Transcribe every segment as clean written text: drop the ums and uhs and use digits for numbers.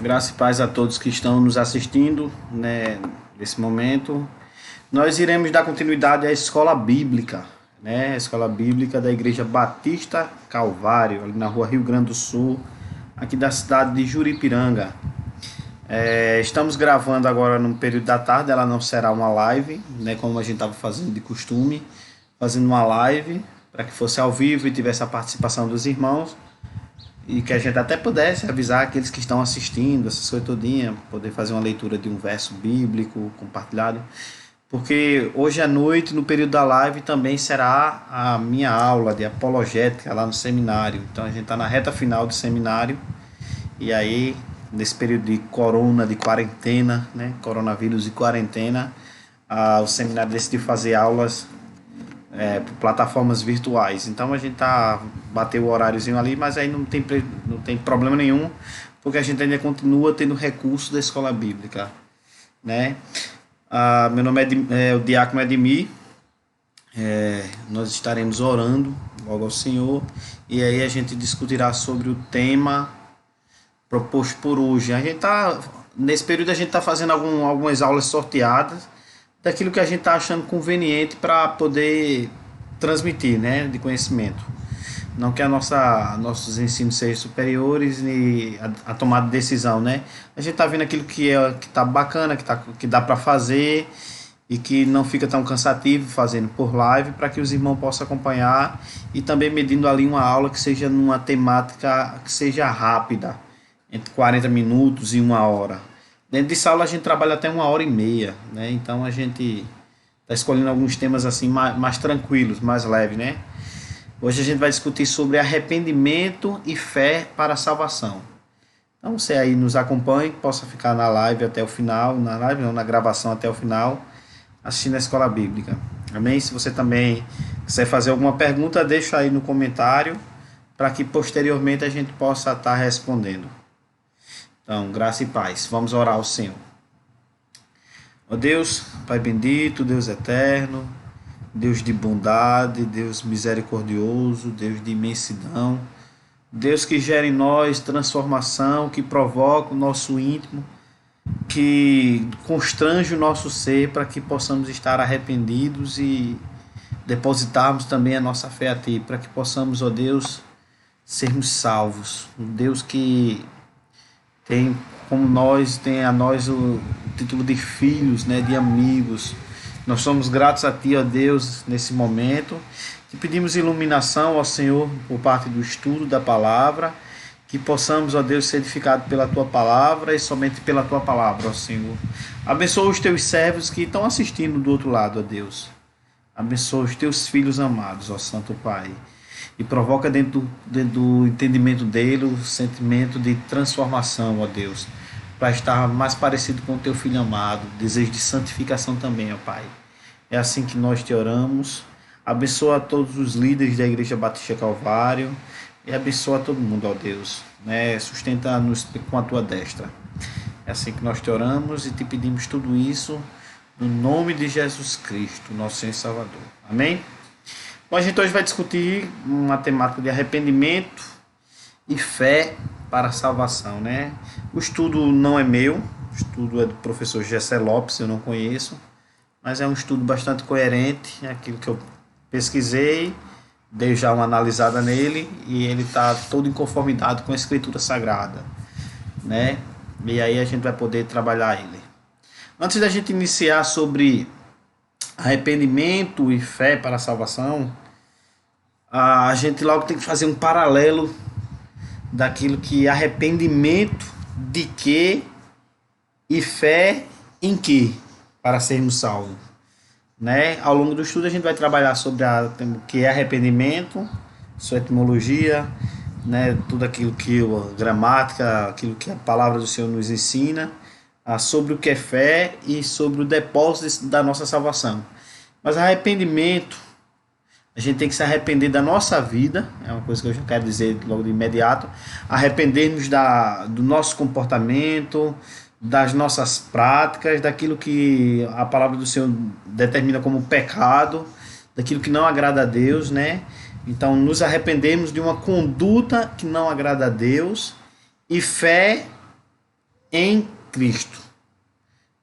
Graça e paz a todos que estão nos assistindo, né, nesse momento. Nós iremos dar continuidade à escola bíblica, né, a escola bíblica da Igreja Batista Calvário, ali na rua Rio Grande do Sul, aqui da cidade de Juripiranga. Estamos gravando agora no período da tarde, ela não será uma live, né, como a gente estava fazendo de costume, fazendo uma live para que fosse ao vivo e tivesse a participação dos irmãos. E que a gente até pudesse avisar aqueles que estão assistindo, essas coisas todinha, poder fazer uma leitura de um verso bíblico compartilhado. Porque hoje à noite, no período da live, também será a minha aula de apologética lá no seminário. Então a gente está na reta final do seminário. E aí, nesse período de corona, de quarentena, né? Coronavírus e quarentena, o seminário decidiu fazer aulas por plataformas virtuais. Então a gente bateu o horáriozinho ali, mas aí não tem problema nenhum, porque a gente ainda continua tendo recurso da escola bíblica, né? Meu nome é o Diácono Edmir. Nós estaremos orando logo ao Senhor, e aí a gente discutirá sobre o tema proposto por hoje. Nesse período a gente está fazendo algumas aulas sorteadas daquilo que a gente está achando conveniente para poder transmitir, né, de conhecimento. Não que nossos ensinos sejam superiores e a tomada de decisão, né? A gente está vendo aquilo que está bacana, que dá para fazer e que não fica tão cansativo fazendo por live, para que os irmãos possam acompanhar, e também medindo ali uma aula que seja numa temática que seja rápida, entre 40 minutos e uma hora. Dentro de sala a gente trabalha até 1h30, né? Então a gente está escolhendo alguns temas assim mais tranquilos, mais leves, né? Hoje a gente vai discutir sobre arrependimento e fé para a salvação. Então você aí nos acompanhe, possa ficar na live até o final, na gravação até o final, assistindo a escola bíblica. Amém? Se você também quiser fazer alguma pergunta, deixa aí no comentário, para que posteriormente a gente possa estar respondendo. Então, graça e paz. Vamos orar ao Senhor. Ó Deus, Pai bendito, Deus eterno, Deus de bondade, Deus misericordioso, Deus de imensidão, Deus que gera em nós transformação, que provoca o nosso íntimo, que constrange o nosso ser para que possamos estar arrependidos e depositarmos também a nossa fé a Ti, para que possamos, ó Deus, sermos salvos. Um Deus que tem a nós o título de filhos, né, de amigos. Nós somos gratos a Ti, ó Deus, nesse momento. Te pedimos iluminação, ó Senhor, por parte do estudo da palavra, que possamos, ó Deus, ser edificados pela Tua palavra e somente pela Tua palavra, ó Senhor. Abençoa os Teus servos que estão assistindo do outro lado, ó Deus. Abençoa os Teus filhos amados, ó Santo Pai. E provoca dentro do entendimento dele o sentimento de transformação, ó Deus, para estar mais parecido com o Teu Filho amado, desejo de santificação também, ó Pai. É assim que nós Te oramos. Abençoa a todos os líderes da Igreja Batista Calvário e abençoa a todo mundo, ó Deus, né? Sustenta-nos com a Tua destra. É assim que nós Te oramos e Te pedimos tudo isso no nome de Jesus Cristo, nosso Senhor e Salvador. Amém? Bom, a gente hoje vai discutir uma temática de arrependimento e fé para a salvação, né? O estudo não é meu, o estudo é do professor Gessé Lopes, eu não conheço, mas é um estudo bastante coerente, é aquilo que eu pesquisei, dei já uma analisada nele, e ele está todo em conformidade com a Escritura Sagrada, né? E aí a gente vai poder trabalhar ele. Antes da gente iniciar sobre arrependimento e fé para a salvação, a gente logo tem que fazer um paralelo daquilo que arrependimento de que e fé em que para sermos salvos, né? Ao longo do estudo a gente vai trabalhar sobre o que é arrependimento, sua etimologia, né? Tudo aquilo que a gramática, aquilo que a palavra do Senhor nos ensina, sobre o que é fé e sobre o depósito da nossa salvação. Mas arrependimento, a gente tem que se arrepender da nossa vida, é uma coisa que eu já quero dizer logo de imediato, arrependermos do nosso comportamento, das nossas práticas, daquilo que a palavra do Senhor determina como pecado, daquilo que não agrada a Deus, né? Então, nos arrependemos de uma conduta que não agrada a Deus, e fé em Cristo,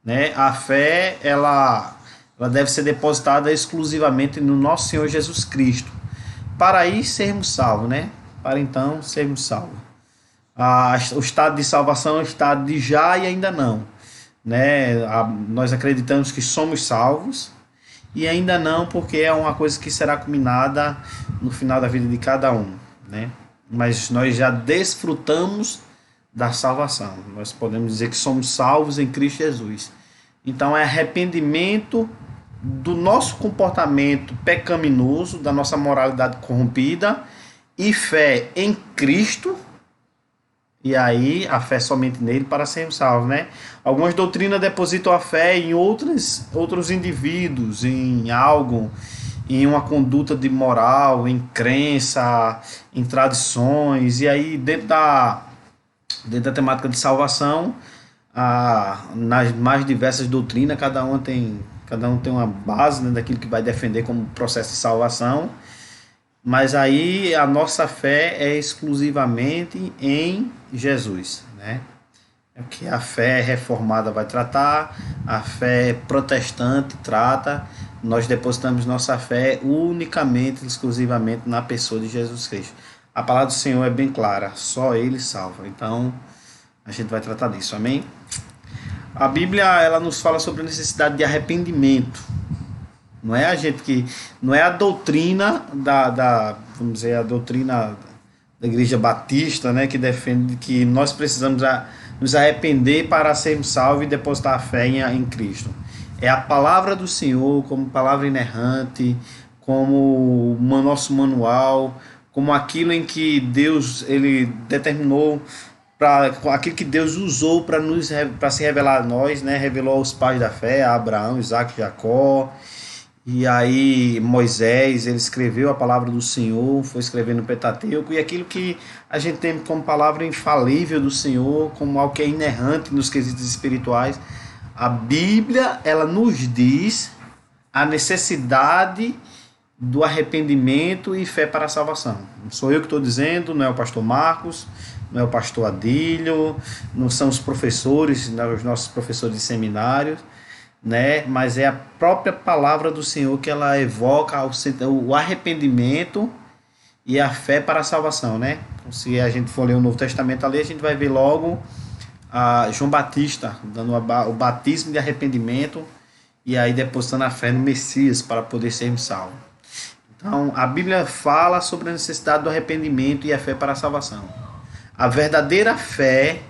né? A fé, ela deve ser depositada exclusivamente no nosso Senhor Jesus Cristo, para aí sermos salvos, né? Para então sermos salvos. O estado de salvação é o estado de já e ainda não, né? Nós acreditamos que somos salvos e ainda não, porque é uma coisa que será culminada no final da vida de cada um, né? Mas nós já desfrutamos da salvação. Nós podemos dizer que somos salvos em Cristo Jesus. Então é arrependimento do nosso comportamento pecaminoso, da nossa moralidade corrompida, e fé em Cristo. E aí a fé somente nele para sermos salvos, né? Algumas doutrinas depositam a fé em outros indivíduos, em algo, em uma conduta de moral, em crença, em tradições. E aí dentro da temática de salvação, nas mais diversas doutrinas, cada um tem uma base, né, daquilo que vai defender como processo de salvação. Mas aí a nossa fé é exclusivamente em Jesus, né? É o que a fé reformada vai tratar, a fé protestante trata. Nós depositamos nossa fé unicamente, exclusivamente na pessoa de Jesus Cristo. A palavra do Senhor é bem clara, só Ele salva. Então a gente vai tratar disso, amém? A Bíblia, ela nos fala sobre a necessidade de arrependimento. Não é a doutrina vamos dizer, a doutrina da Igreja Batista, né, que defende que nós precisamos nos arrepender para sermos salvos e depositar a fé em Cristo. É a palavra do Senhor como palavra inerrante, como o nosso manual, como aquilo em que Deus ele determinou, aquilo que Deus usou para se revelar a nós, né? Revelou aos pais da fé, a Abraão, Isaac, Jacó. E aí Moisés, ele escreveu a palavra do Senhor, foi escrevendo no Pentateuco, e aquilo que a gente tem como palavra infalível do Senhor, como algo que é inerrante nos quesitos espirituais. A Bíblia, ela nos diz a necessidade do arrependimento e fé para a salvação. Não sou eu que estou dizendo, não é o pastor Marcos, não é o pastor Adílio, não são os professores, os nossos professores de seminários, né? Mas é a própria palavra do Senhor que ela evoca o arrependimento e a fé para a salvação, né? Então, se a gente for ler o Novo Testamento ali, a gente vai ver logo João Batista dando o batismo de arrependimento e aí depositando a fé no Messias para poder sermos salvos. Então a Bíblia fala sobre a necessidade do arrependimento e a fé para a salvação. A verdadeira fé,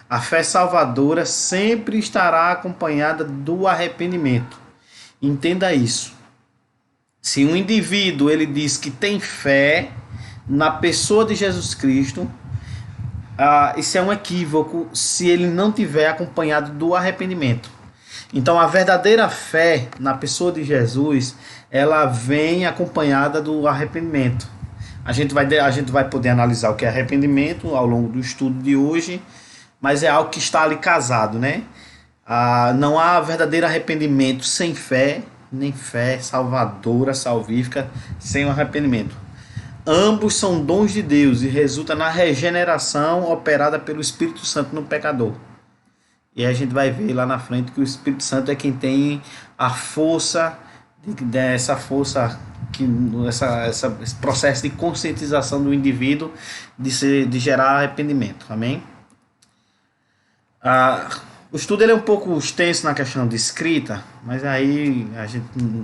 a fé salvadora, sempre estará acompanhada do arrependimento. Entenda isso. Se um indivíduo ele diz que tem fé na pessoa de Jesus Cristo, isso é um equívoco se ele não tiver acompanhado do arrependimento. Então a verdadeira fé na pessoa de Jesus, ela vem acompanhada do arrependimento. A gente vai poder analisar o que é arrependimento ao longo do estudo de hoje, mas é algo que está ali casado, né? Não há verdadeiro arrependimento sem fé, nem fé salvadora, salvífica, sem o arrependimento. Ambos são dons de Deus e resultam na regeneração operada pelo Espírito Santo no pecador. E a gente vai ver lá na frente que o Espírito Santo é quem tem a força, esse processo de conscientização do indivíduo de gerar arrependimento. Amém? O estudo ele é um pouco extenso na questão de escrita, mas aí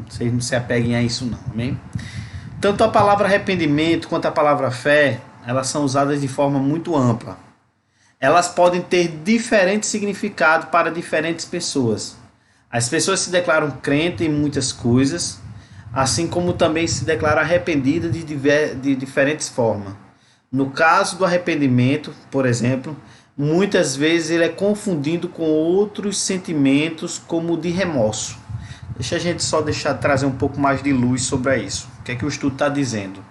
vocês não se apeguem a isso não. Amém? Tanto a palavra arrependimento quanto a palavra fé, elas são usadas de forma muito ampla. Elas podem ter diferentes significados para diferentes pessoas. As pessoas se declaram crentes em muitas coisas, assim como também se declaram arrependidas de diferentes formas. No caso do arrependimento, por exemplo, muitas vezes ele é confundido com outros sentimentos, como o de remorso. Deixa a gente trazer um pouco mais de luz sobre isso. O que é que o estudo está dizendo?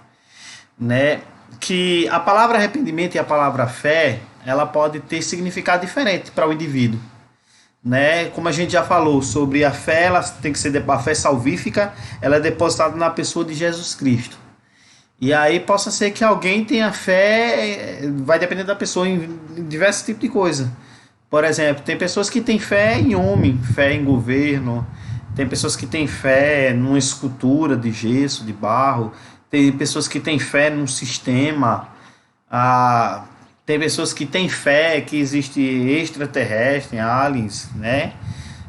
Né? Que a palavra arrependimento e a palavra fé, ela pode ter significado diferente para o indivíduo. Né? Como a gente já falou sobre a fé, ela tem que ser a fé salvífica, ela é depositada na pessoa de Jesus Cristo. E aí possa ser que alguém tenha fé, vai depender da pessoa em diversos tipos de coisa. Por exemplo, tem pessoas que têm fé em homem, fé em governo, tem pessoas que têm fé numa escultura de gesso, de barro, tem pessoas que têm fé num sistema, tem pessoas que têm fé que existe extraterrestre, aliens, né?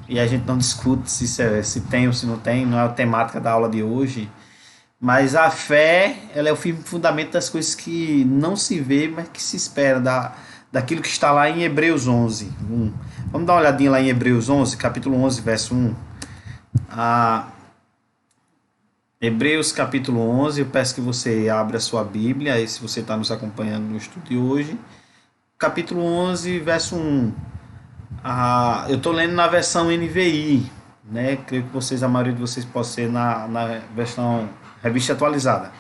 E a gente não discute se tem ou se não tem, não é a temática da aula de hoje. Mas a fé, ela é o firme fundamento das coisas que não se vê, mas que se espera, daquilo que está lá em Hebreus 11, 1. Vamos dar uma olhadinha lá em Hebreus 11, capítulo 11, verso 1. Hebreus capítulo 11, eu peço que você abra a sua Bíblia, aí se você está nos acompanhando no estudo de hoje. Capítulo 11, verso 1. Eu estou lendo na versão NVI, né? Creio que a maioria de vocês pode ser na versão revista atualizada.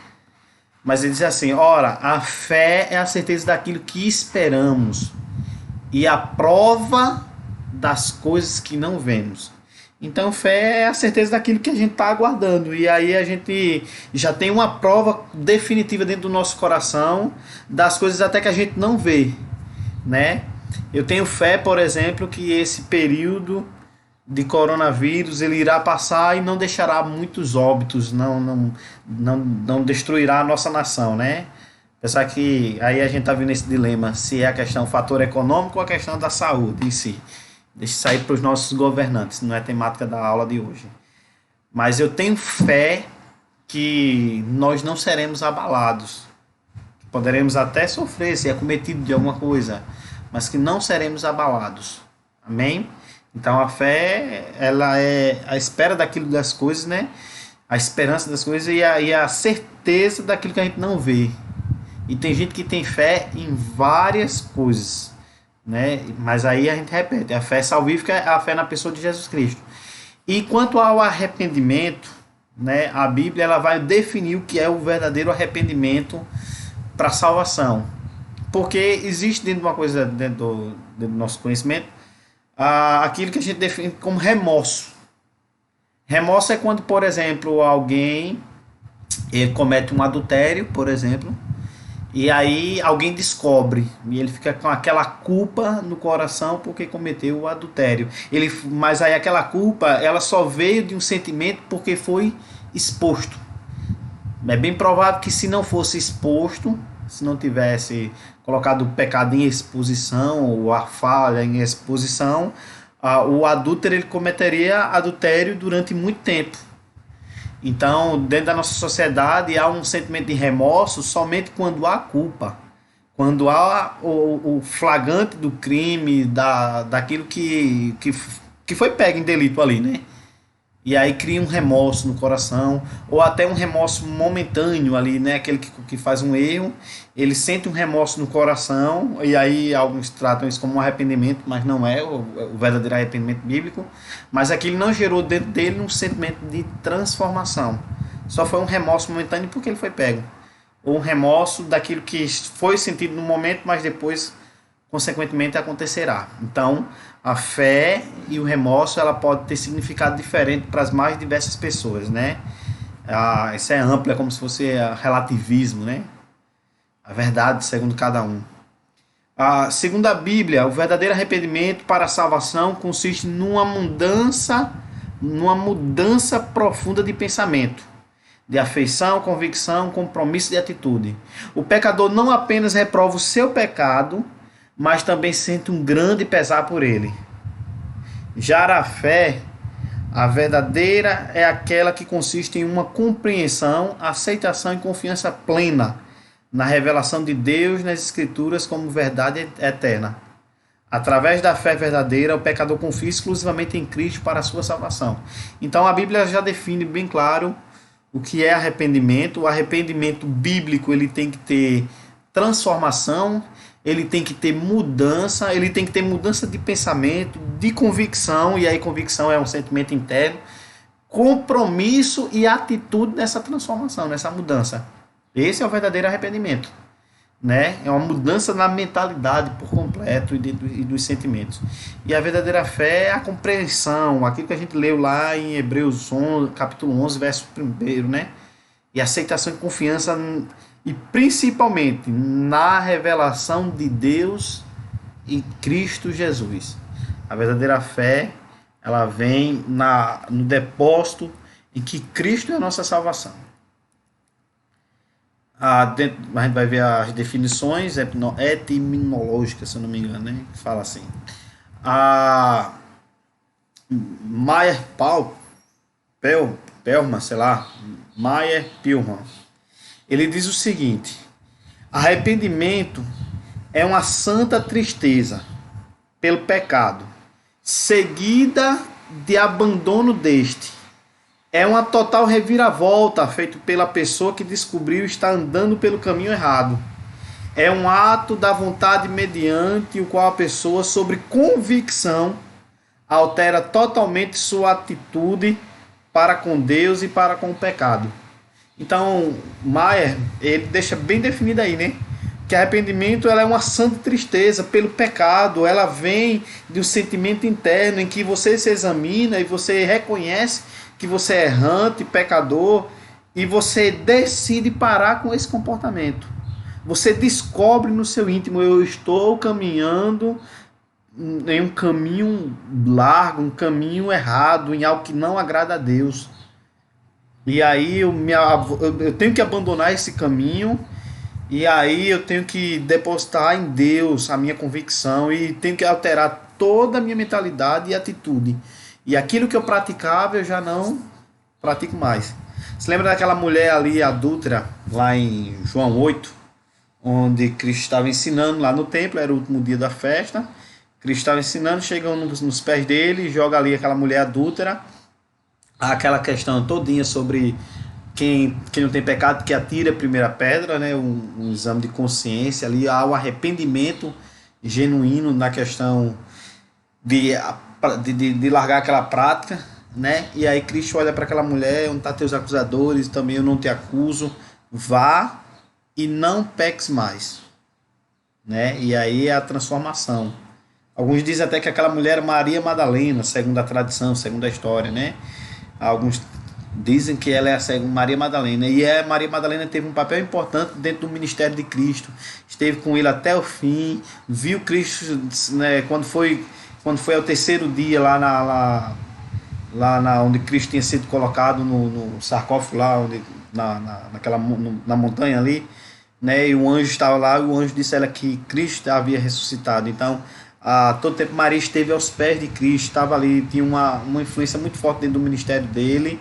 Mas ele diz assim: ora, a fé é a certeza daquilo que esperamos e a prova das coisas que não vemos. Então, fé é a certeza daquilo que a gente está aguardando. E aí a gente já tem uma prova definitiva dentro do nosso coração das coisas até que a gente não vê, né? Eu tenho fé, por exemplo, que esse período de coronavírus ele irá passar e não deixará muitos óbitos, não destruirá a nossa nação, né? Pensar que aí a gente está vendo esse dilema, se é a questão fator econômico ou a questão da saúde em si. Deixa sair para os nossos governantes, não é a temática da aula de hoje. Mas eu tenho fé que nós não seremos abalados. Poderemos até sofrer, ser acometido de alguma coisa, mas que não seremos abalados. Amém? Então a fé, ela é a espera daquilo das coisas, né? A esperança das coisas e a certeza daquilo que a gente não vê. E tem gente que tem fé em várias coisas, né? Mas aí a gente repete, a fé salvífica é a fé na pessoa de Jesus Cristo. E quanto ao arrependimento, né? A Bíblia ela vai definir o que é o verdadeiro arrependimento para a salvação. Porque existe dentro de uma coisa, dentro do nosso conhecimento, aquilo que a gente define como remorso. Remorso é quando, por exemplo, alguém ele comete um adultério, por exemplo, e aí alguém descobre, e ele fica com aquela culpa no coração porque cometeu o adultério. Mas aí aquela culpa, ela só veio de um sentimento porque foi exposto. É bem provável que se não fosse exposto, se não tivesse colocado o pecado em exposição, ou a falha em exposição, o adúltero ele cometeria adultério durante muito tempo. Então, dentro da nossa sociedade, há um sentimento de remorso somente quando há culpa. Quando há o flagrante do crime, daquilo que foi pego em delito ali, né? E aí cria um remorso no coração, ou até um remorso momentâneo ali, né? Aquele que faz um erro, ele sente um remorso no coração, e aí alguns tratam isso como um arrependimento, mas não é o verdadeiro arrependimento bíblico. Mas aquilo não gerou dentro dele um sentimento de transformação. Só foi um remorso momentâneo porque ele foi pego. Ou um remorso daquilo que foi sentido no momento, mas depois, consequentemente, acontecerá. Então, a fé e o remorso ela pode ter significado diferente para as mais diversas pessoas, né? Isso é amplo, é como se fosse relativismo, né? A verdade segundo cada um. Segundo a Bíblia, o verdadeiro arrependimento para a salvação consiste numa mudança profunda de pensamento, de afeição, convicção, compromisso e atitude. O pecador não apenas reprova o seu pecado, mas também sente um grande pesar por ele. Já a fé, a verdadeira, é aquela que consiste em uma compreensão, aceitação e confiança plena na revelação de Deus nas Escrituras como verdade eterna. Através da fé verdadeira, o pecador confia exclusivamente em Cristo para a sua salvação. Então a Bíblia já define bem claro o que é arrependimento. O arrependimento bíblico ele tem que ter transformação, ele tem que ter mudança, ele tem que ter mudança de pensamento, de convicção, e aí convicção é um sentimento interno, compromisso e atitude nessa transformação, nessa mudança. Esse é o verdadeiro arrependimento, né? É uma mudança na mentalidade por completo e dos sentimentos. E a verdadeira fé é a compreensão, aquilo que a gente leu lá em Hebreus 11, capítulo 11, verso 1, né? E aceitação e confiança e principalmente na revelação de Deus em Cristo Jesus. A verdadeira fé, ela vem no depósito em que Cristo é a nossa salvação. A gente vai ver as definições etimológicas, se eu não me engano, né? Fala assim. A Meyer Pelman, sei lá, Meyer Pelman, ele diz o seguinte: arrependimento é uma santa tristeza pelo pecado, seguida de abandono deste. É uma total reviravolta feita pela pessoa que descobriu estar andando pelo caminho errado. É um ato da vontade mediante o qual a pessoa, sobre convicção, altera totalmente sua atitude para com Deus e para com o pecado. Então, Maier, ele deixa bem definido aí, né? Que arrependimento, ela é uma santa tristeza pelo pecado. Ela vem de um sentimento interno em que você se examina e você reconhece que você é errante, pecador, e você decide parar com esse comportamento. Você descobre no seu íntimo: eu estou caminhando em um caminho largo, um caminho errado, em algo que não agrada a Deus. E aí eu tenho que abandonar esse caminho, e aí eu tenho que depositar em Deus a minha convicção, e tenho que alterar toda a minha mentalidade e atitude. E aquilo que eu praticava, eu já não pratico mais. Você lembra daquela mulher ali, adúltera, lá em João 8, onde Cristo estava ensinando lá no templo, era o último dia da festa. Cristo estava ensinando, chegando nos pés dele, joga ali aquela mulher adúltera, aquela questão todinha sobre quem não tem pecado que atire a primeira pedra, né? Um exame de consciência ali, há um arrependimento genuíno na questão de largar aquela prática, né? E aí Cristo olha para aquela mulher: onde estão teus acusadores? Também eu não te acuso, vá e não peques mais, né? E aí é a transformação. Alguns dizem até que aquela mulher era Maria Madalena, segundo a tradição, segundo a história, né? Alguns dizem que ela é a Maria Madalena, e Maria Madalena teve um papel importante dentro do ministério de Cristo, esteve com ele até o fim, viu Cristo, né, quando foi ao terceiro dia lá onde Cristo tinha sido colocado no sarcófago lá, na montanha ali, né, e o anjo estava lá, e o anjo disse a ela que Cristo havia ressuscitado. Então, todo tempo Maria esteve aos pés de Cristo, estava ali, tinha uma influência muito forte dentro do ministério dele,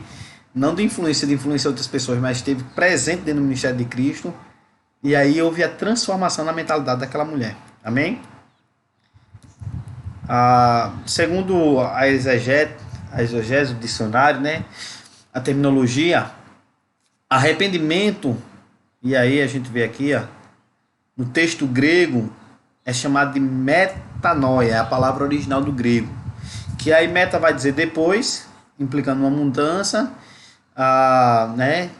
não de influência outras pessoas, mas esteve presente dentro do ministério de Cristo, e aí houve a transformação na mentalidade daquela mulher. Amém? Segundo a exegese do dicionário, né, a terminologia, arrependimento, e aí a gente vê aqui, no texto grego, é chamado de metanoia, é a palavra original do grego, que aí meta vai dizer depois, implicando uma mudança, né,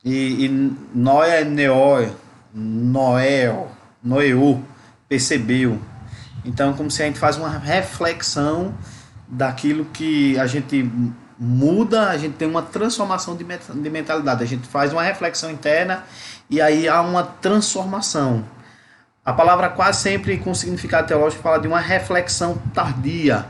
e noia é noeu, percebeu. Então, como se a gente faz uma reflexão daquilo que a gente muda, a gente tem uma transformação de mentalidade, a gente faz uma reflexão interna e aí há uma transformação. A palavra quase sempre com significado teológico fala de uma reflexão tardia,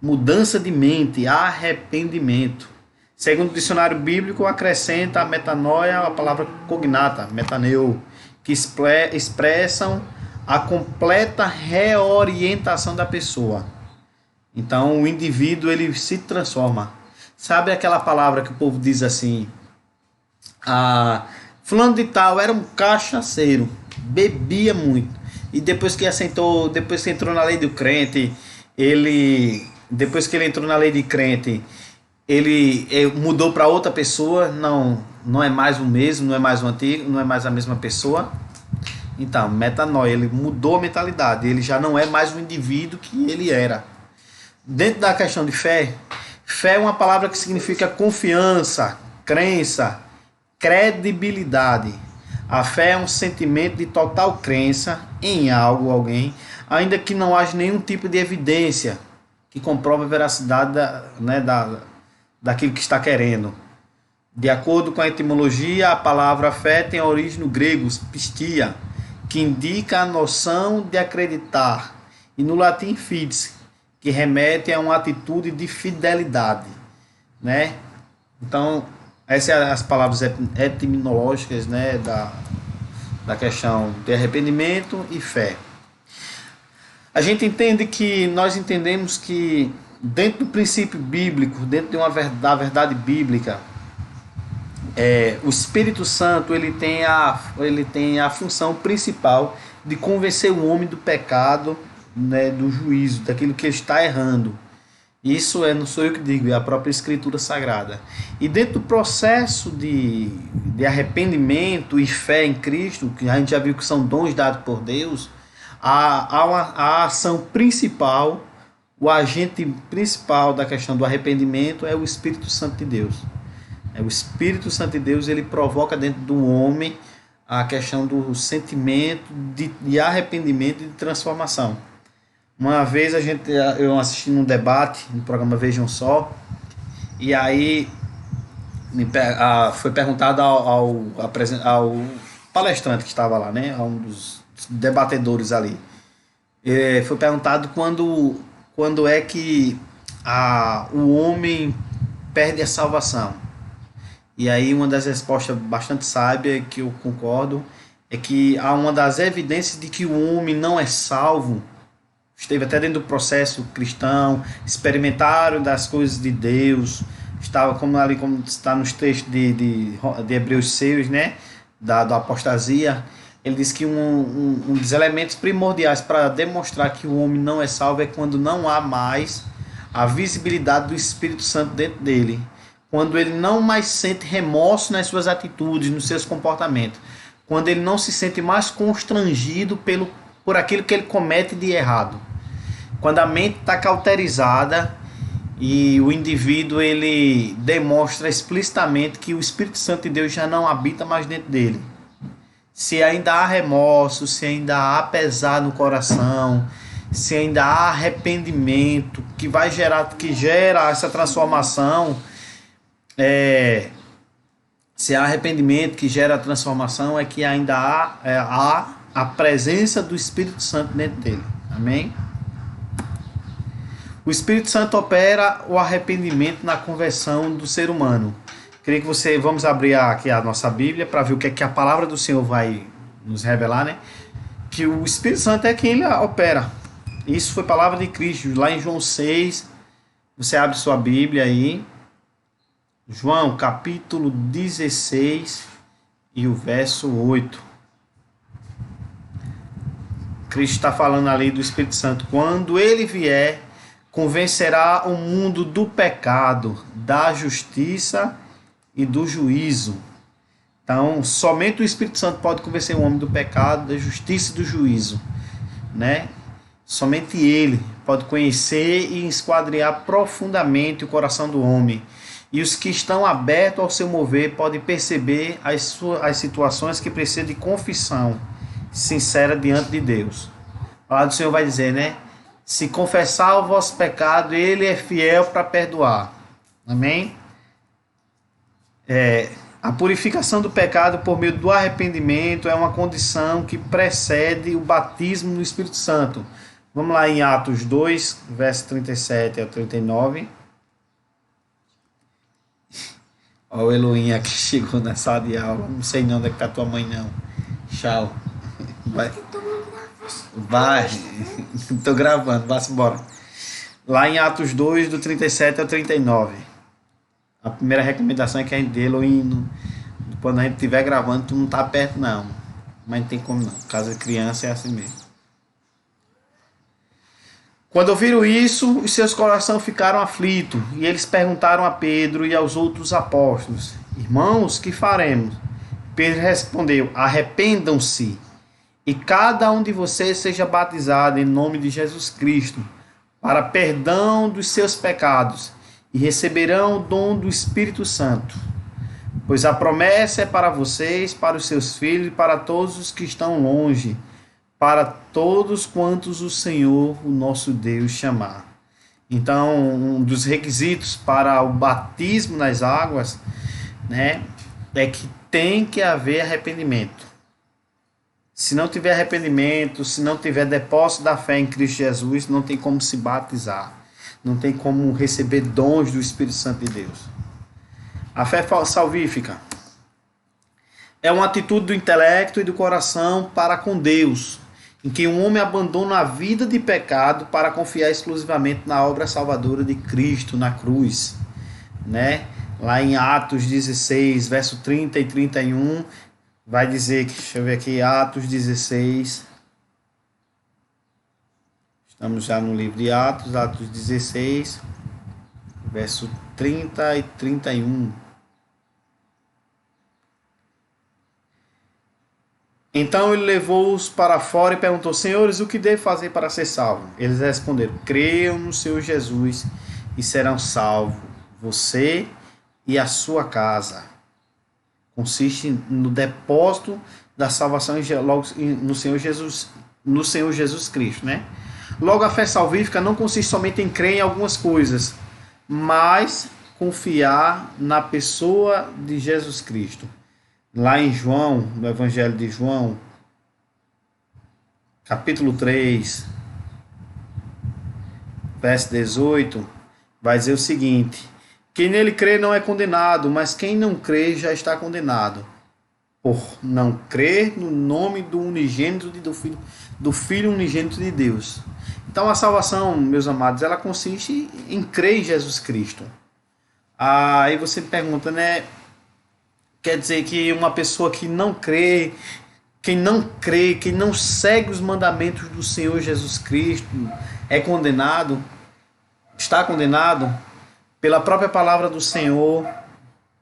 mudança de mente, arrependimento. Segundo o dicionário bíblico, acrescenta a metanoia a palavra cognata, metaneu, que expressam a completa reorientação da pessoa. Então o indivíduo, ele se transforma. Sabe aquela palavra que o povo diz assim: fulano de tal era um cachaceiro, bebia muito, e depois que entrou na lei do crente, depois que ele entrou na lei de crente, ele mudou para outra pessoa, não é mais o mesmo, não é mais o antigo, não é mais a mesma pessoa. Então, metanoia, ele mudou a mentalidade, ele já não é mais o indivíduo que ele era. Dentro da questão de fé, fé é uma palavra que significa confiança, crença, credibilidade. A fé é um sentimento de total crença em algo, alguém, ainda que não haja nenhum tipo de evidência que comprove a veracidade daquilo que está querendo. De acordo com a etimologia, a palavra fé tem origem no grego, pistia, que indica a noção de acreditar e no latim fides, que remete a uma atitude de fidelidade, né? Então, essas são as palavras etimológicas, né, da questão de arrependimento e fé. A gente entende que, nós entendemos que dentro do princípio bíblico, dentro de da verdade bíblica, o Espírito Santo ele tem a função principal de convencer o homem do pecado, né, do juízo, daquilo que ele está errando. Isso não sou eu que digo, é a própria Escritura Sagrada. E dentro do processo de arrependimento e fé em Cristo, que a gente já viu que são dons dados por Deus, a ação principal, o agente principal da questão do arrependimento é o Espírito Santo de Deus. O Espírito Santo de Deus, ele provoca dentro do homem a questão do sentimento de arrependimento e de transformação. Uma vez eu assisti num debate no programa Vejam Só, e aí foi perguntado ao palestrante que estava lá, né, a um dos debatedores ali, foi perguntado quando é que o homem perde a salvação. E aí uma das respostas bastante sábia, que eu concordo, é que há uma das evidências de que o homem não é salvo, esteve até dentro do processo cristão, experimentaram das coisas de Deus, estava como está nos textos de Hebreus 6, né, da apostasia. Ele diz que um dos elementos primordiais para demonstrar que o homem não é salvo é quando não há mais a visibilidade do Espírito Santo dentro dele, quando ele não mais sente remorso nas suas atitudes, nos seus comportamentos, quando ele não se sente mais constrangido por aquilo que ele comete de errado, quando a mente está cauterizada e o indivíduo ele demonstra explicitamente que o Espírito Santo de Deus já não habita mais dentro dele. Se ainda há remorso, se ainda há pesar no coração, se ainda há arrependimento que gera essa transformação, se há arrependimento que gera a transformação, é que ainda há a presença do Espírito Santo dentro dele. Amém? O Espírito Santo opera o arrependimento na conversão do ser humano. Queria que vamos abrir aqui a nossa Bíblia para ver o que é que a palavra do Senhor vai nos revelar, né? Que o Espírito Santo é quem ele opera. Isso foi palavra de Cristo, lá em João 6. Você abre sua Bíblia aí. João, capítulo 16 e o verso 8. Cristo está falando ali do Espírito Santo. Quando ele vier, convencerá o mundo do pecado, da justiça e do juízo. Então, somente o Espírito Santo pode convencer o homem do pecado, da justiça e do juízo, né? Somente ele pode conhecer e esquadrinhar profundamente o coração do homem. E os que estão abertos ao seu mover podem perceber as situações que precisam de confissão sincera diante de Deus. A palavra do Senhor vai dizer, né? Se confessar o vosso pecado, ele é fiel para perdoar. Amém? A purificação do pecado por meio do arrependimento é uma condição que precede o batismo no Espírito Santo. Vamos lá em Atos 2, verso 37 ao 39. Olha o Eloinha que chegou na sala de aula. Não sei não onde é que tá tua mãe, não. Tchau. Vai. Tô gravando, vá-se embora. Lá em Atos 2, do 37 ao 39. A primeira recomendação é que a gente dê Eloinha. Quando a gente estiver gravando, tu não tá perto, não. Mas não tem como não. Caso de criança é assim mesmo. Quando ouviram isso, os seus corações ficaram aflitos, e eles perguntaram a Pedro e aos outros apóstolos: Irmãos, que faremos? Pedro respondeu: Arrependam-se, e cada um de vocês seja batizado em nome de Jesus Cristo, para perdão dos seus pecados, e receberão o dom do Espírito Santo. Pois a promessa é para vocês, para os seus filhos e para todos os que estão longe, para todos quantos o Senhor, o nosso Deus, chamar. Então, um dos requisitos para o batismo nas águas, né, é que tem que haver arrependimento. Se não tiver arrependimento, se não tiver depósito da fé em Cristo Jesus, não tem como se batizar. Não tem como receber dons do Espírito Santo de Deus. A fé salvífica é uma atitude do intelecto e do coração para com Deus, em que um homem abandona a vida de pecado para confiar exclusivamente na obra salvadora de Cristo na cruz, né? Lá em Atos 16, verso 30 e 31, vai dizer que, deixa eu ver aqui, Atos 16. Estamos já no livro de Atos, Atos 16, verso 30 e 31. Então ele levou-os para fora e perguntou: Senhores, o que devo fazer para ser salvo? Eles responderam: Creiam no Senhor Jesus e serão salvos, você e a sua casa. Consiste no depósito da salvação no Senhor Jesus Cristo, né? Logo, a fé salvífica não consiste somente em crer em algumas coisas, mas confiar na pessoa de Jesus Cristo. Lá em João, no Evangelho de João, capítulo 3, verso 18, vai dizer o seguinte: quem nele crê não é condenado, mas quem não crê já está condenado, por não crer no nome do unigênito do Filho unigênito de Deus. Então a salvação, meus amados, ela consiste em crer em Jesus Cristo. Aí você me pergunta, né? Quer dizer que uma pessoa que não crê, quem não segue os mandamentos do Senhor Jesus Cristo, é condenado, está condenado? Pela própria palavra do Senhor,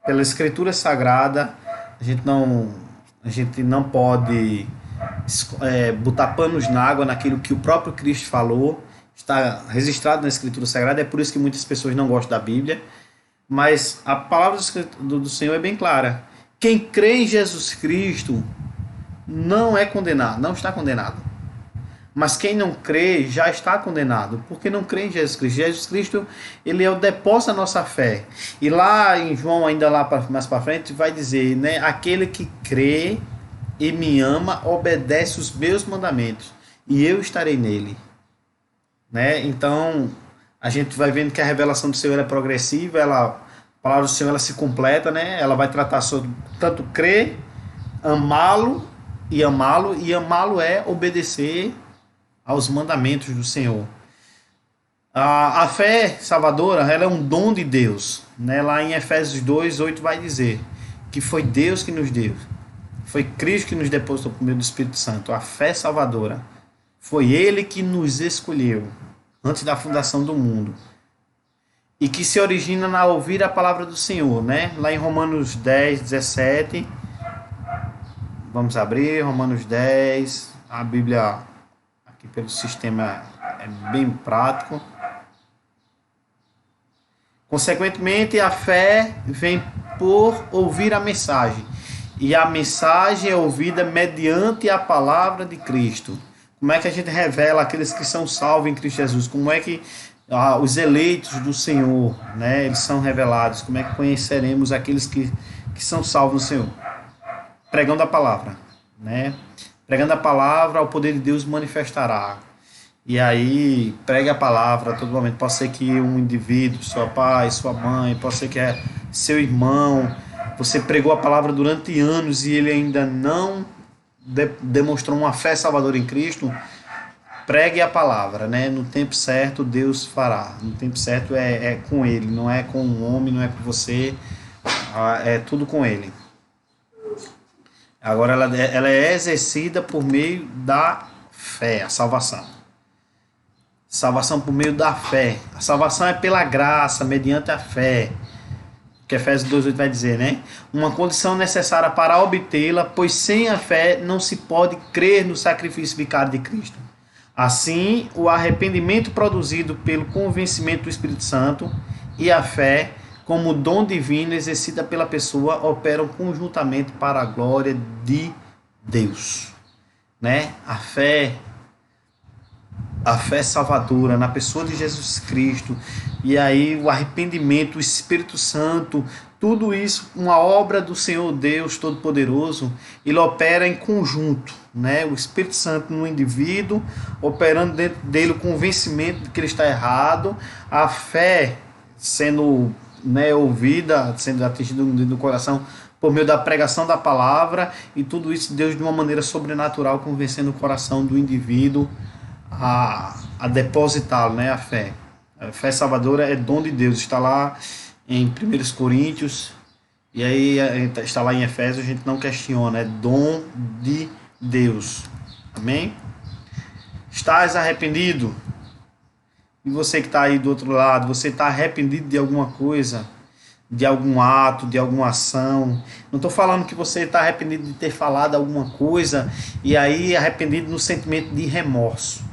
pela Escritura Sagrada, a gente não pode botar panos na água naquilo que o próprio Cristo falou, está registrado na Escritura Sagrada, é por isso que muitas pessoas não gostam da Bíblia, mas a palavra do Senhor é bem clara. Quem crê em Jesus Cristo não é condenado, não está condenado. Mas quem não crê já está condenado, porque não crê em Jesus Cristo. Jesus Cristo, ele é o depósito da nossa fé. E lá em João, ainda lá mais para frente, vai dizer, né? Aquele que crê e me ama, obedece os meus mandamentos, e eu estarei nele. Né? Então, a gente vai vendo que a revelação do Senhor é progressiva, a palavra do Senhor ela se completa, né? Ela vai tratar sobre tanto crer, amá-lo, e amá-lo é obedecer aos mandamentos do Senhor. A fé salvadora, ela é um dom de Deus, né? Lá em Efésios 2:8 vai dizer que foi Deus que nos deu, foi Cristo que nos depositou por meio do Espírito Santo. A fé salvadora foi Ele que nos escolheu antes da fundação do mundo, e que se origina na ouvir a palavra do Senhor, né? Lá em Romanos 10:17, vamos abrir Romanos 10, a Bíblia aqui pelo sistema é bem prático. Consequentemente, a fé vem por ouvir a mensagem, e a mensagem é ouvida mediante a palavra de Cristo. Como é que a gente revela aqueles que são salvos em Cristo Jesus? Como é que os eleitos do Senhor, né, eles são revelados? Como é que conheceremos aqueles que são salvos no Senhor? Pregando a palavra, né? Pregando a palavra, o poder de Deus manifestará. E aí, pregue a palavra a todo momento. Pode ser que um indivíduo, seu pai, sua mãe, pode ser que é seu irmão, você pregou a palavra durante anos e ele ainda não demonstrou uma fé salvadora em Cristo. Pregue a palavra, né? No tempo certo Deus fará. No tempo certo é com Ele, não é com um homem, não é com você, é tudo com Ele. Agora ela é exercida por meio da fé, a salvação. Salvação por meio da fé. A salvação é pela graça, mediante a fé. Que Efésios 2:8 vai dizer, né? Uma condição necessária para obtê-la, pois sem a fé não se pode crer no sacrifício vicário de Cristo. Assim, o arrependimento produzido pelo convencimento do Espírito Santo e a fé, como dom divino exercida pela pessoa, operam conjuntamente para a glória de Deus, né? A fé salvadora na pessoa de Jesus Cristo, e aí o arrependimento, o Espírito Santo tudo isso, uma obra do Senhor Deus Todo-Poderoso, ele opera em conjunto, né? O Espírito Santo no indivíduo, operando dentro dele o convencimento de que ele está errado, a fé sendo, né, ouvida, sendo atingida no coração por meio da pregação da palavra, e tudo isso Deus de uma maneira sobrenatural convencendo o coração do indivíduo a depositá-lo, né, a fé. A fé salvadora é dom de Deus, está lá em 1 Coríntios, e aí está lá em Efésios, a gente não questiona, é dom de Deus. Amém? Estás arrependido? E você que está aí do outro lado, você está arrependido de alguma coisa? De algum ato, de alguma ação? Não estou falando que você está arrependido de ter falado alguma coisa, e aí arrependido no sentimento de remorso.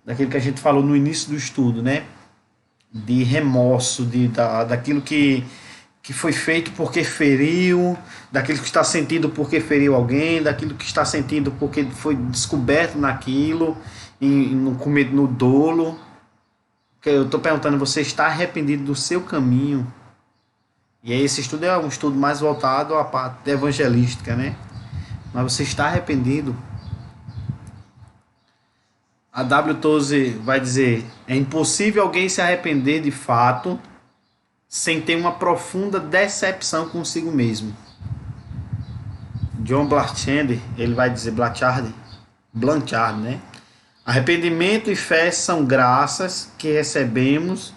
Daquilo que a gente falou no início do estudo, né? De remorso, daquilo que foi feito porque feriu, daquilo que está sentindo porque feriu alguém, daquilo que está sentindo porque foi descoberto naquilo, no dolo. Eu estou perguntando, você está arrependido do seu caminho? E aí esse estudo é um estudo mais voltado à parte evangelística, né? Mas você está arrependido? A W. Tozer vai dizer: é impossível alguém se arrepender de fato sem ter uma profunda decepção consigo mesmo. John Blanchard, ele vai dizer, Blanchard, né? Arrependimento e fé são graças que recebemos,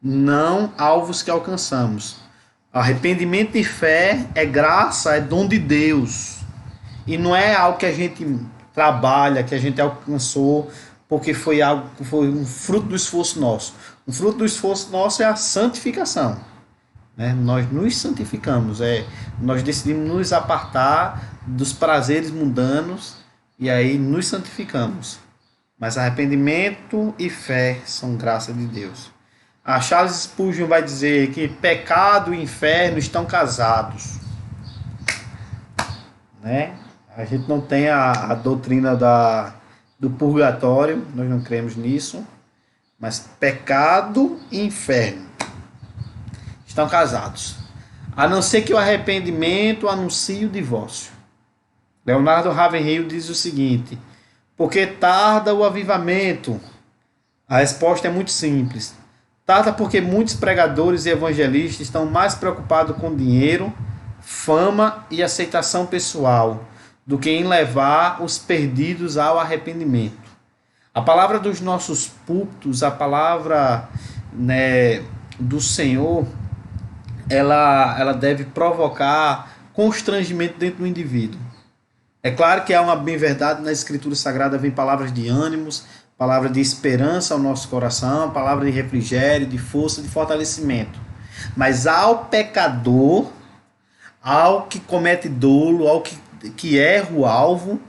não alvos que alcançamos. Arrependimento e fé é graça, é dom de Deus. E não é algo que a gente trabalha, que a gente alcançou, porque foi algo que foi um fruto do esforço nosso. O fruto do esforço nosso é a santificação, né? Nós nos santificamos, nós decidimos nos apartar dos prazeres mundanos e aí nos santificamos. Mas arrependimento e fé são graça de Deus. A Charles Spurgeon vai dizer que pecado e inferno estão casados, né? A gente não tem a doutrina do purgatório, nós não cremos nisso, mas pecado e inferno estão casados, a não ser que o arrependimento anuncie o divórcio. Leonardo Ravenhill diz o seguinte: porque tarda o avivamento? A resposta é muito simples. Tarda porque muitos pregadores e evangelistas estão mais preocupados com dinheiro, fama e aceitação pessoal do que em levar os perdidos ao arrependimento. A palavra dos nossos púlpitos, a palavra, né, do Senhor, ela deve provocar constrangimento dentro do indivíduo. É claro que há uma bem-verdade na Escritura Sagrada, vem palavras de ânimos, palavra de esperança ao nosso coração, palavra de refrigério, de força, de fortalecimento. Mas ao pecador, ao que comete dolo, ao que erra o alvo,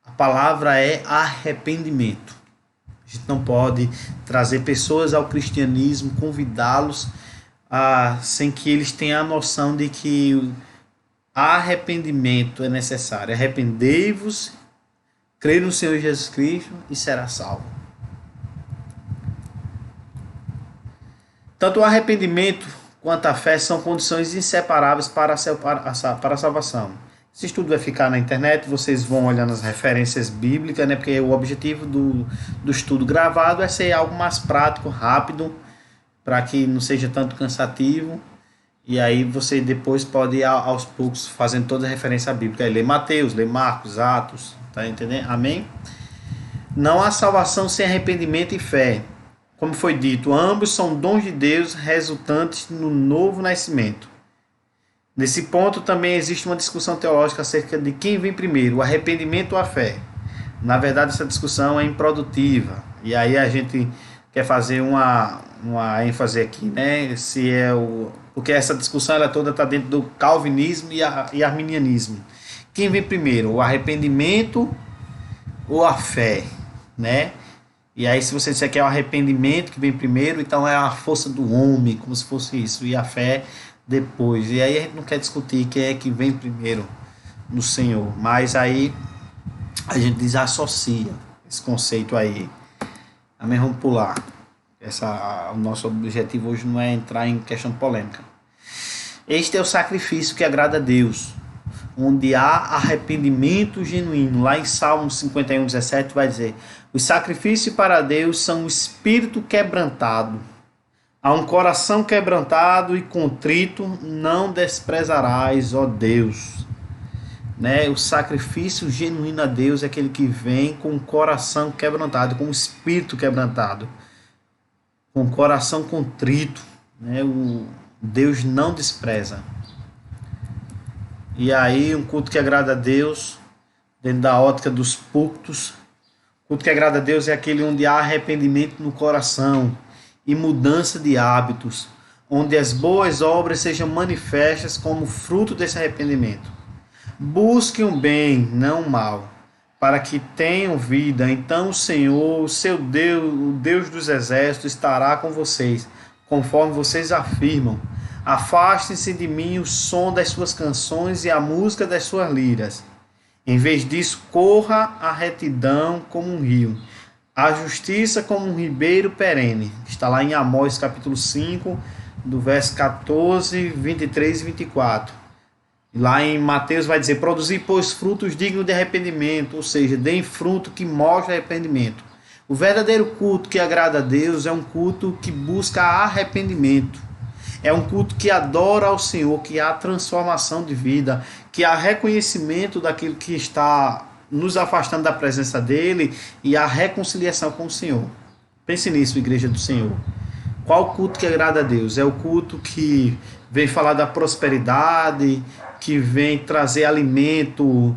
a palavra é arrependimento. A gente não pode trazer pessoas ao cristianismo, convidá-los sem que eles tenham a noção de que arrependimento é necessário. Arrependei-vos, crê no Senhor Jesus Cristo e será salvo. Tanto o arrependimento quanto a fé são condições inseparáveis para a salvação. Esse estudo vai ficar na internet, vocês vão olhando as referências bíblicas, né? Porque o objetivo do estudo gravado é ser algo mais prático, rápido, para que não seja tanto cansativo. E aí você depois pode ir aos poucos fazendo toda a referência bíblica. Aí lê Mateus, lê Marcos, Atos, tá entendendo? Amém? Não há salvação sem arrependimento e fé. Como foi dito, ambos são dons de Deus resultantes no novo nascimento. Nesse ponto também existe uma discussão teológica acerca de quem vem primeiro, o arrependimento ou a fé. Na verdade, essa discussão é improdutiva. E aí a gente quer fazer uma ênfase aqui, né? Porque essa discussão ela toda está dentro do calvinismo e arminianismo. Quem vem primeiro, o arrependimento ou a fé, né? E aí se você disser que é o arrependimento que vem primeiro, então é a força do homem, como se fosse isso, e a fé depois. E aí a gente não quer discutir quem é que vem primeiro no Senhor, mas aí a gente desassocia esse conceito aí. Amém? Vamos pular. O nosso objetivo hoje não é entrar em questão polêmica. Este é o sacrifício que agrada a Deus, onde há arrependimento genuíno. Lá em Salmos 51:17 vai dizer: os sacrifícios para Deus são o espírito quebrantado. A um coração quebrantado e contrito não desprezarás, ó Deus. Né? O sacrifício genuíno a Deus é aquele que vem com o coração quebrantado, com o espírito quebrantado, com o coração contrito. Né? O Deus não despreza. E aí, um culto que agrada a Deus, dentro da ótica dos púlpitos, o culto que agrada a Deus é aquele onde há arrependimento no coração e mudança de hábitos, onde as boas obras sejam manifestas como fruto desse arrependimento. Busquem o bem, não o mal, para que tenham vida. Então o Senhor, o seu Deus, o Deus dos exércitos, estará com vocês, conforme vocês afirmam. Afastem-se de mim o som das suas canções e a música das suas liras. Em vez disso, corra a retidão como um rio, a justiça como um ribeiro perene. Está lá em Amós capítulo 5, do verso 14, 23 e 24. E lá em Mateus vai dizer: produzir, pois, frutos dignos de arrependimento, ou seja, deem fruto que mostre arrependimento. O verdadeiro culto que agrada a Deus é um culto que busca arrependimento. É um culto que adora ao Senhor, que há transformação de vida, que há reconhecimento daquilo que está nos afastando da presença dele e a reconciliação com o Senhor. Pense nisso, igreja do Senhor. Qual culto que agrada a Deus? É o culto que vem falar da prosperidade, que vem trazer alimento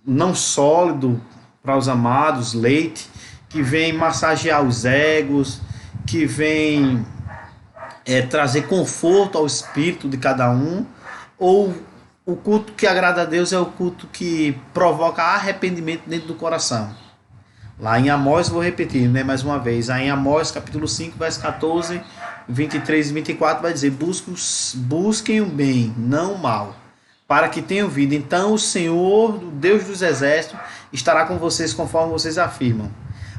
não sólido para os amados, leite, que vem massagear os egos, que vem trazer conforto ao espírito de cada um, ou o culto que agrada a Deus é o culto que provoca arrependimento dentro do coração. Lá em Amós, vou repetir, né, mais uma vez, lá em Amós capítulo 5, verso 14, 23 e 24 vai dizer: busquem o bem, não o mal, para que tenham vida. Então o Senhor, o Deus dos exércitos, estará com vocês conforme vocês afirmam.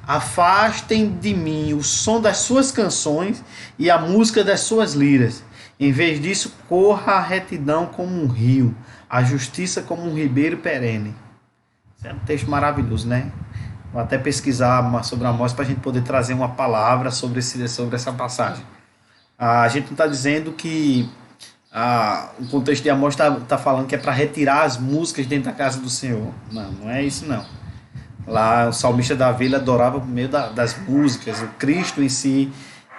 Afastem de mim o som das suas canções e a música das suas liras. Em vez disso, corra a retidão como um rio, a justiça como um ribeiro perene. Isso é um texto maravilhoso, né? Vou até pesquisar sobre Amós para a gente poder trazer uma palavra sobre essa passagem. A gente não está dizendo que o contexto de Amós está falando que é para retirar as músicas dentro da casa do Senhor. Não, não é isso não. Lá o salmista Davi ele adorava por meio das músicas. O Cristo em si,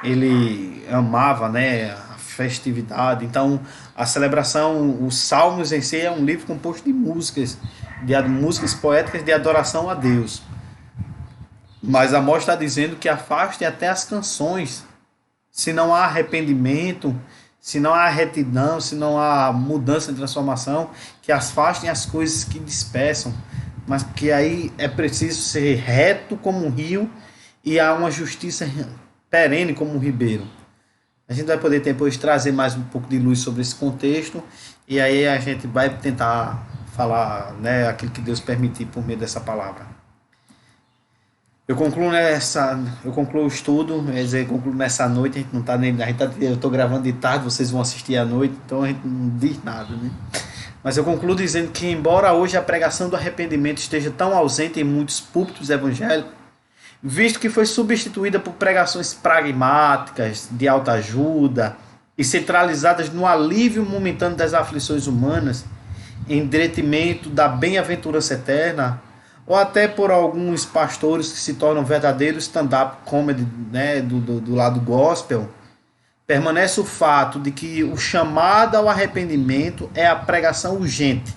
ele amava, né, a festividade. Então a celebração, os salmos em si é um livro composto de músicas poéticas de adoração a Deus. Mas Amós está dizendo que afastem até as canções. Se não há arrependimento, se não há retidão, se não há mudança e transformação, que afastem as coisas que dispersam. Mas que aí é preciso ser reto como um rio e há uma justiça perene como um ribeiro. A gente vai poder depois trazer mais um pouco de luz sobre esse contexto e aí a gente vai tentar falar, né, aquilo que Deus permitir por meio dessa palavra. Eu concluo o estudo, quer dizer, concluo nessa noite. A gente não tá nem, eu estou gravando de tarde, vocês vão assistir à noite, então a gente não diz nada, né? Mas eu concluo dizendo que, embora hoje a pregação do arrependimento esteja tão ausente em muitos púlpitos evangélicos, visto que foi substituída por pregações pragmáticas, de autoajuda e centralizadas no alívio momentâneo das aflições humanas, em detrimento da bem-aventurança eterna, ou até por alguns pastores que se tornam verdadeiros stand-up comedy, né, do lado gospel, permanece o fato de que o chamado ao arrependimento é a pregação urgente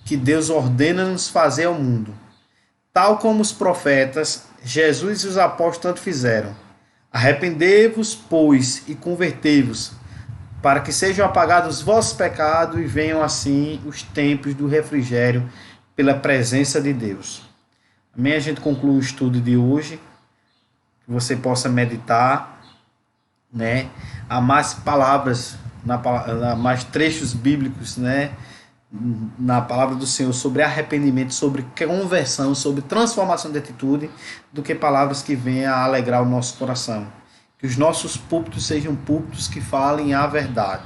que Deus ordena-nos fazer ao mundo. Tal como os profetas, Jesus e os apóstolos tanto fizeram. Arrependei-vos, pois, e convertei-vos, para que sejam apagados os vossos pecados e venham assim os tempos do refrigério pela presença de Deus. Amém? A gente conclui o estudo de hoje, que você possa meditar, né? Há mais palavras, mais trechos bíblicos, né, na palavra do Senhor sobre arrependimento, sobre conversão, sobre transformação de atitude, do que palavras que venham a alegrar o nosso coração. Que os nossos púlpitos sejam púlpitos que falem a verdade.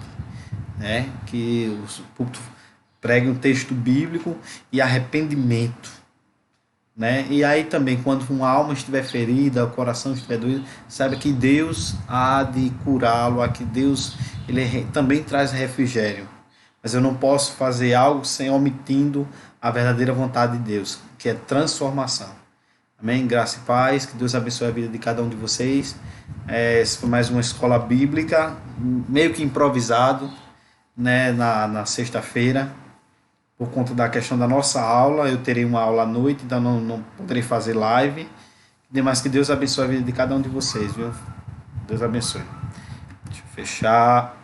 né? Que o púlpito pregue um texto bíblico e arrependimento, né? E aí também, quando uma alma estiver ferida, o coração estiver doído, saiba que Deus há de curá-lo, que Deus também traz refrigério. Mas eu não posso fazer algo sem omitindo a verdadeira vontade de Deus, que é transformação. Amém? Graça e paz, que Deus abençoe a vida de cada um de vocês. Essa foi mais uma escola bíblica, meio que improvisado, né, na sexta-feira, por conta da questão da nossa aula. Eu terei uma aula à noite, então não poderei fazer live. Mas que Deus abençoe a vida de cada um de vocês, viu? Deus abençoe. Deixa eu fechar.